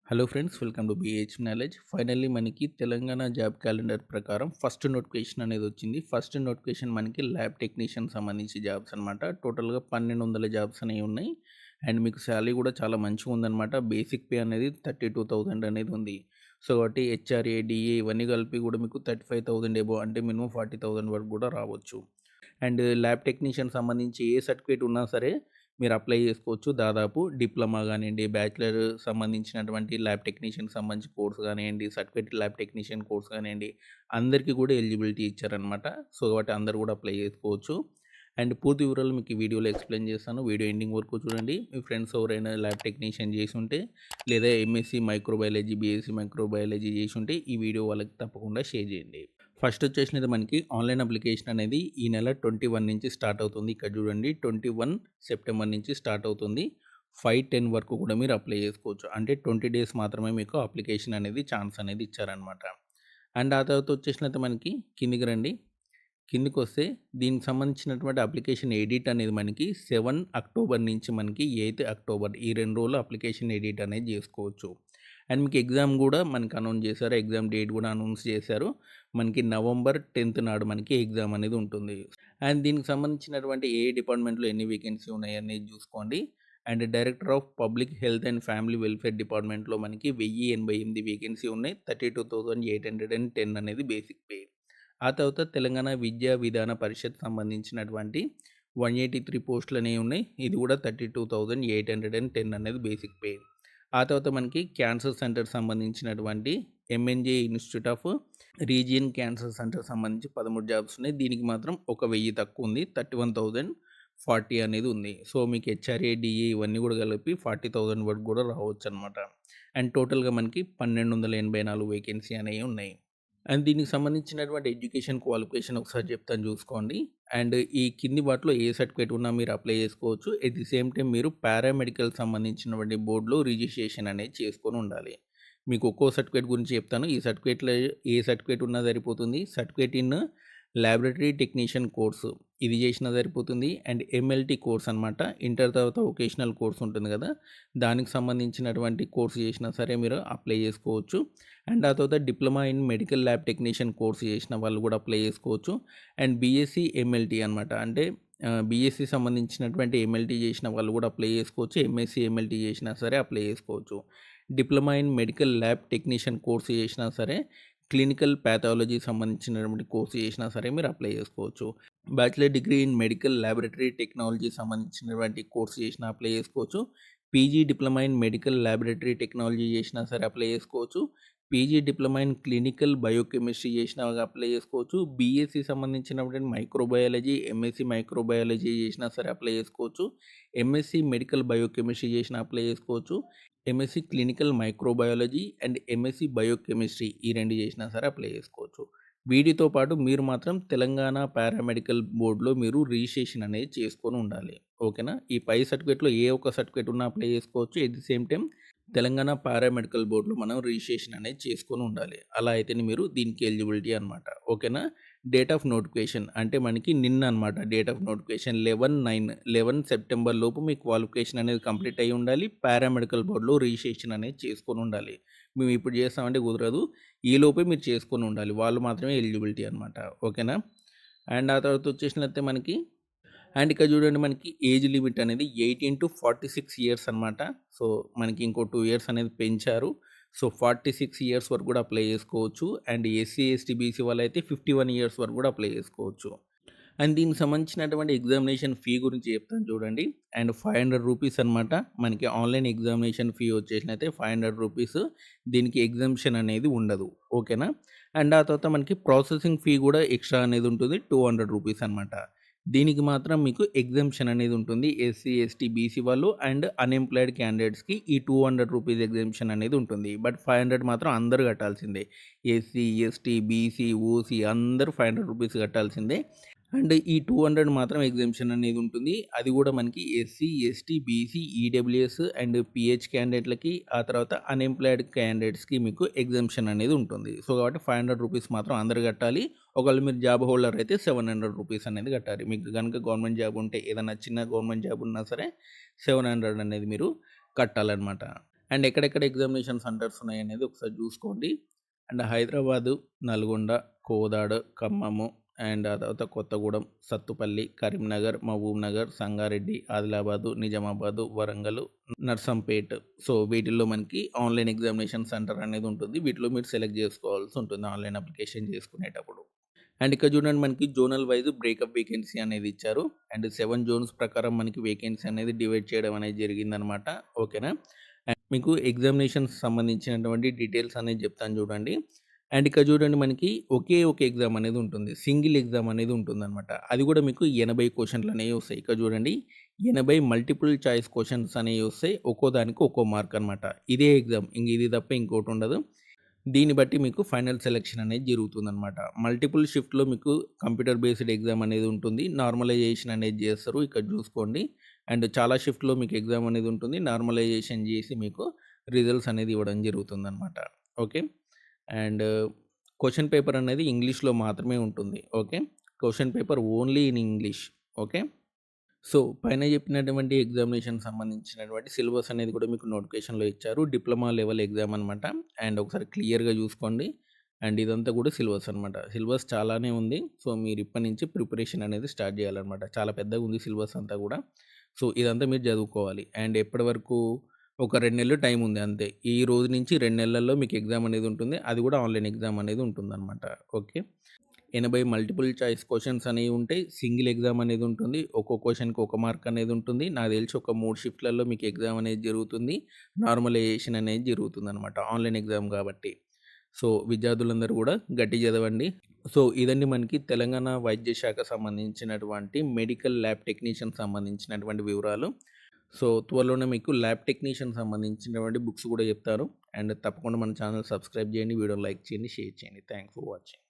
Hello friends, welcome to BH knowledge. Finally మనకి Telangana job calendar ప్రకారం first notification అనేది వచ్చింది. ఫస్ట్ నోటిఫికేషన్ మనకి ల్యాబ్ టెక్నీషియన్ సంబంధించి జాబ్స్ అనమాట. టోటల్గా 1200 జాబ్స్ అనేవి ఉన్నాయి. అండ్ మీకు శాలరీ కూడా చాలా మంచిగా ఉందన్నమాట. బేసిక్ పే అనేది 32,000 అనేది ఉంది. సో కాబట్టి హెచ్ఆర్ఏ, డిఏ ఇవన్నీ కలిపి కూడా మీకు 35,000 ఎబో అంటే మినిమం 40,000 వరకు కూడా రావచ్చు. అండ్ ల్యాబ్ టెక్నీషియన్ సంబంధించి ఏ సర్టిఫికేట్ ఉన్నా సరే మీరు అప్లై చేసుకోవచ్చు. దాదాపు డిప్లొమా కానివ్వండి, బ్యాచిలర్ సంబంధించినటువంటి ల్యాబ్ టెక్నీషియన్ సంబంధించి కోర్స్ కానివ్వండి, సర్టిఫికేట్ ల్యాబ్ టెక్నీషియన్ కోర్స్ కానివ్వండి, అందరికీ కూడా ఎలిజిబిలిటీ ఇచ్చారనమాట. సో కాబట్టి అందరూ కూడా అప్లై చేసుకోవచ్చు. అండ్ పూర్తి వివరాలు మీకు ఈ వీడియోలో ఎక్స్ప్లెయిన్ చేస్తాను. వీడియో ఎండింగ్ వరకు చూడండి. మీ ఫ్రెండ్స్ ఎవరైనా ల్యాబ్ టెక్నీషియన్ చేసి ఉంటే, లేదా ఎంఎస్సి మైక్రోబయాలజీ, బీఎస్సీ మైక్రోబయాలజీ చేసి ఉంటే ఈ వీడియో వాళ్ళకి తప్పకుండా షేర్ చేయండి. ఫస్ట్ వచ్చేసినది మనకి ఆన్లైన్ అప్లికేషన్ అనేది ఈ నెల 21 నుంచి స్టార్ట్ అవుతుంది. ఇక్కడ చూడండి, 21 సెప్టెంబర్ నుంచి స్టార్ట్ అవుతుంది. 5/10 వరకు కూడా మీరు అప్లై చేసుకోవచ్చు. అంటే 20 డేస్ మాత్రమే మీకు అప్లికేషన్ అనేది ఛాన్స్ అనేది ఇచ్చారనమాట. అండ్ ఆ తర్వాత వచ్చేసినట్టు మనకి కిందికి రండి. కిందికి వస్తే దీనికి సంబంధించినటువంటి అప్లికేషన్ ఎడిట్ అనేది మనకి 7 అక్టోబర్ నుంచి మనకి 8 అక్టోబర్ ఈ 2 రోజులు అప్లికేషన్ ఎడిట్ అనేది చేసుకోవచ్చు. అండ్ మీకు ఎగ్జామ్ కూడా మనకి అనౌన్స్ చేశారు. ఎగ్జామ్ డేట్ కూడా అనౌన్స్ చేశారు. మనకి నవంబర్ 10th నాడు మనకి ఎగ్జామ్ అనేది ఉంటుంది. అండ్ దీనికి సంబంధించినటువంటి ఏ డిపార్ట్మెంట్లో ఎన్ని వేకెన్సీ ఉన్నాయి అనేది చూసుకోండి. And director of public health and family welfare డిపార్ట్మెంట్లో మనకి 1088 వేకెన్సీ ఉన్నాయి. 32,810 అనేది బేసిక్ పే. ఆ తర్వాత తెలంగాణ విద్యా విధాన పరిషత్ సంబంధించినటువంటి 183 పోస్టులు అనేవి ఉన్నాయి. ఇది కూడా 32,810 అనేది బేసిక్ పే. ఆ తర్వాత మనకి క్యాన్సర్ సెంటర్ సంబంధించినటువంటి MNJ institute of region cancer centre సంబంధించి 13 జాబ్స్ ఉన్నాయి. దీనికి మాత్రం 1000 తక్కువ ఉంది. 31,040 అనేది ఉంది. సో మీకు హెచ్ఆర్ఏ, డిఏ ఇవన్నీ కూడా కలిపి 40,000 వరకు కూడా రావచ్చు అనమాట. అండ్ టోటల్గా మనకి 1284 వేకెన్సీ అనేవి ఉన్నాయి. అండ్ దీనికి సంబంధించినటువంటి ఎడ్యుకేషన్ క్వాలిఫికేషన్ ఒకసారి చెప్తాను చూసుకోండి. అండ్ ఈ కింది వాటిలో ఏ సర్టిఫికేట్ ఉన్నా మీరు అప్లై చేసుకోవచ్చు. ఎట్ ది సేమ్ టైం మీరు పారామెడికల్ సంబంధించినటువంటి బోర్డులో రిజిస్ట్రేషన్ అనేది చేసుకొని ఉండాలి. మీకు ఒక్కో సర్టిఫికేట్ గురించి చెప్తాను. ఈ సర్టిఫికేట్లో ఏ సర్టిఫికేట్ ఉన్నా సరిపోతుంది. Certificate in laboratory technician course ఇది చేసినా సరిపోతుంది. అండ్ ఎంఎల్టీ కోర్స్ అనమాట. ఇంటర్ తర్వాత వొకేషనల్ కోర్స్ ఉంటుంది కదా, దానికి సంబంధించినటువంటి కోర్సు చేసినా సరే మీరు అప్లై చేసుకోవచ్చు. అండ్ ఆ తర్వాత diploma in medical lab technician course చేసిన వాళ్ళు కూడా అప్లై చేసుకోవచ్చు. అండ్ బీఎస్సీ ఎంఎల్టీ అనమాట. అంటే బీఎస్సీ సంబంధించినటువంటి ఎంఎల్టీ చేసిన వాళ్ళు కూడా అప్లై చేసుకోవచ్చు. ఎంఎస్సీ ఎంఎల్టీ చేసినా సరే అప్లై చేసుకోవచ్చు. Diploma in medical lab technician course చేసినా సరే, క్లినికల్ ప్యాథాలజీ సంబంధించినటువంటి కోర్సు చేసినా సరే మీరు అప్లై చేసుకోవచ్చు. Bachelor degree in medical laboratory technology సంబంధించినటువంటి కోర్సు చేసినా అప్లై చేసుకోవచ్చు. PG diploma in medical laboratory technology చేసినా సరే అప్లై చేసుకోవచ్చు. PG diploma in clinical biochemistry చేసినా అప్లై చేసుకోవచ్చు. బీఎస్సీ సంబంధించినటువంటి మైక్రోబయాలజీ, ఎంఎస్సీ మైక్రోబయాలజీ చేసినా సరే అప్లై చేసుకోవచ్చు. ఎంఎస్సీ మెడికల్ బయోకెమిస్ట్రీ చేసినా అప్లై చేసుకోవచ్చు. MSc clinical microbiology and MSc biochemistry ఈ 2 చేసినా సరే అప్లై చేసుకోవచ్చు. వీటితో పాటు మీరు మాత్రం తెలంగాణ పారామెడికల్ బోర్డులో మీరు రిజిస్ట్రేషన్ అనేది చేసుకొని ఉండాలి. ఓకేనా. ఈ పై సర్టిఫికేట్లో ఏ ఒక్క సర్టిఫికేట్ ఉన్నా అప్లై చేసుకోవచ్చు. At the same time Telangana paramedical బోర్డులో మనం రిజిస్ట్రేషన్ అనేది చేసుకొని ఉండాలి. అలా అయితేనే మీరు దీనికి ఎలిజిబిలిటీ అనమాట. ఓకేనా. డేట్ ఆఫ్ నోటిఫికేషన్ అంటే మనకి నిన్న అనమాట. డేట్ ఆఫ్ నోటిఫికేషన్ 11 సెప్టెంబర్ లోపు మీ క్వాలిఫికేషన్ అనేది కంప్లీట్ అయ్యి ఉండాలి. పారామెడికల్ బోర్డులో రిజిస్ట్రేషన్ అనేది చేసుకొని ఉండాలి. మేము ఇప్పుడు చేస్తామంటే కుదరదు. ఈ లోపే మీరు చేసుకొని ఉండాలి. వాళ్ళు మాత్రమే ఎలిజిబిలిటీ అనమాట. ఓకేనా. అండ్ ఆ తర్వాత వచ్చేసినట్లయితే మనకి అండ్ ఇక్కడ చూడండి, మనకి ఏజ్ లిమిట్ అనేది 18 to 46 ఇయర్స్ అనమాట. సో మనకి ఇంకో 2 ఇయర్స్ అనేది పెంచారు. సో 46 ఇయర్స్ వరకు కూడా అప్లై చేసుకోవచ్చు. అండ్ ఎస్సీ, ఎస్టీ, బీసీ వాళ్ళైతే 51 ఇయర్స్ వరకు కూడా అప్లై చేసుకోవచ్చు. అండ్ దీనికి సంబంధించినటువంటి ఎగ్జామినేషన్ ఫీ గురించి చెప్తాను చూడండి. అండ్ 500 రూపీస్ అనమాట. మనకి ఆన్లైన్ ఎగ్జామినేషన్ ఫీ వచ్చేసినైతే 500 రూపీస్. దీనికి ఎగ్జామ్షన్ అనేది ఉండదు. ఓకేనా. అండ్ ఆ తర్వాత మనకి ప్రాసెసింగ్ ఫీ కూడా ఎక్స్ట్రా అనేది ఉంటుంది, 200 రూపీస్ అనమాట. దీనికి మాత్రం మీకు ఎగ్జామ్షన్ అనేది ఉంటుంది. ఎస్సీ, ఎస్టీ, బీసీ వాళ్ళు అండ్ అన్ఎంప్లాయిడ్ క్యాండిడేట్స్కి ఈ 200 రూపీస్ ఎగ్జామ్షన్ అనేది ఉంటుంది. బట్ 500 మాత్రం అందరూ కట్టాల్సిందే. ఎస్సీ, ఎస్టీ, బీసీ, ఓసీ అందరూ 500 రూపీస్ కట్టాల్సిందే. అండ్ ఈ 200 మాత్రం ఎగ్జామ్షన్ అనేది ఉంటుంది. అది కూడా మనకి SC, ST, BC, EWS and PH క్యాండిడేట్లకి, ఆ తర్వాత అన్ఎంప్లాయిడ్ క్యాండిడేట్స్కి మీకు ఎగ్జామ్షన్ అనేది ఉంటుంది. సో కాబట్టి 500 రూపీస్ మాత్రం అందరు కట్టాలి. ఒకవేళ మీరు జాబ్ హోల్డర్ అయితే 700 రూపీస్ అనేది కట్టాలి. మీకు కనుక గవర్నమెంట్ జాబ్ ఉంటే, ఏదైనా చిన్న గవర్నమెంట్ జాబ్ ఉన్నా సరే 700 అనేది మీరు కట్టాలన్నమాట. అండ్ ఎక్కడెక్కడ ఎగ్జామినేషన్ సెంటర్స్ ఉన్నాయనేది ఒకసారి చూసుకోండి. అండ్ హైదరాబాదు, నల్గొండ, కోదాడ, ఖమ్మము అండ్ ఆ తర్వాత కొత్తగూడెం, సత్తుపల్లి, కరీంనగర్, మహబూబ్‌నగర్, సంగారెడ్డి, ఆదిలాబాదు, నిజామాబాదు, వరంగల్, నర్సంపేట్. సో, వీటిల్లో మనకి ఆన్‌లైన్ ఎగ్జామినేషన్ సెంటర్ అనేది ఉంటుంది. వీటిలో మీరు సెలెక్ట్ చేసుకోవాల్సి ఉంటుంది ఆన్‌లైన్ అప్లికేషన్ చేసుకునేటప్పుడు. అండ్ ఇక్కడ చూడండి మనకి జోనల్ వైస్ బ్రేకప్ వేకెన్సీ అనేది ఇచ్చారు. అండ్ 7 జోన్స్ ప్రకారం మనకి వేకెన్సీ అనేది డివైడ్ చేయడం అనేది జరిగిందనమాట. ఓకేనా? అండ్ మీకు ఎగ్జామినేషన్స్ సంబంధించినటువంటి డీటెయిల్స్ అనేది చెప్తాను చూడండి. అండ్ ఇక్కడ చూడండి మనకి ఒకే ఒక ఎగ్జామ్ అనేది ఉంటుంది. సింగిల్ ఎగ్జామ్ అనేది ఉంటుందనమాట. అది కూడా మీకు 80 క్వెషన్‌లు అనేవి వస్తాయి. ఇక్కడ చూడండి 80 మల్టిపుల్ చాయిస్ క్వెషన్స్ అనేవి వస్తాయి. ఒక్కో దానికి ఒక్కో మార్క్ అనమాట. ఇదే ఎగ్జామ్. ఇంక ఇది తప్ప ఇంకోటి ఉండదు. దీన్ని బట్టి మీకు ఫైనల్ సెలక్షన్ అనేది జరుగుతుందనమాట. మల్టిపుల్ షిఫ్ట్‌లో మీకు కంప్యూటర్ బేస్డ్ ఎగ్జామ్ అనేది ఉంటుంది. నార్మలైజేషన్ అనేది చేస్తారు. ఇక్కడ చూసుకోండి. అండ్ చాలా షిఫ్ట్‌లో మీకు ఎగ్జామ్ అనేది ఉంటుంది. నార్మలైజేషన్ చేసి మీకు రిజల్ట్స్ అనేది ఇవ్వడం జరుగుతుందనమాట. ఓకే. అండ్ క్వెషన్ పేపర్ అనేది ఇంగ్లీష్‌లో మాత్రమే ఉంటుంది. Okay. Question paper only in English. Okay. So, పైన చెప్పినటువంటి ఎగ్జామినేషన్ సంబంధించినటువంటి సిలబస్ అనేది కూడా మీకు నోటిఫికేషన్‌లో ఇచ్చారు. డిప్లొమా లెవెల్ ఎగ్జామ్ అనమాట. అండ్ ఒకసారి క్లియర్‌గా చూసుకోండి. అండ్ ఇదంతా కూడా సిలబస్ అనమాట. సిలబస్ చాలానే ఉంది. సో, మీరు ఇప్పటి నుంచి ప్రిపరేషన్ అనేది స్టార్ట్ చేయాలనమాట. చాలా పెద్దగా ఉంది సిలబస్ అంతా కూడా. సో, ఇదంతా మీరు చదువుకోవాలి. అండ్ ఎప్పటి వరకు ఒక 2 నెలలు టైం ఉంది అంతే. ఈ రోజు నుంచి 2 నెలల్లో మీకు ఎగ్జామ్ అనేది ఉంటుంది. అది కూడా ఆన్‌లైన్ ఎగ్జామ్ అనేది ఉంటుందనమాట. ఓకే. 80 మల్టిపుల్ చాయిస్ క్వెషన్స్ అనేవి ఉంటాయి. సింగిల్ ఎగ్జామ్ అనేది ఉంటుంది. ఒక్కో క్వెషన్‌కి ఒక మార్క్ అనేది ఉంటుంది. నాకు తెలిసి ఒక 3 షిఫ్ట్‌లలో మీకు ఎగ్జామ్ అనేది జరుగుతుంది. నార్మలైజేషన్ అనేది జరుగుతుందనమాట. ఆన్‌లైన్ ఎగ్జామ్ కాబట్టి. సో, విద్యార్థులందరూ కూడా గట్టిగా చదవండి. సో, ఇదండి మనకి తెలంగాణ వైద్య శాఖ సంబంధించినటువంటి మెడికల్ ల్యాబ్ టెక్నీషియన్ సంబంధించినటువంటి వివరాలు. సో, త్వరలోనే మీకు ల్యాబ్ టెక్నీషియన్ సంబంధించినటువంటి బుక్స్ కూడా చెప్తాను. అండ్ తప్పకుండా మన ఛానల్ సబ్స్క్రైబ్ చేయండి. వీడియోని లైక్ చేయండి, షేర్ చేయండి. Thanks for watching.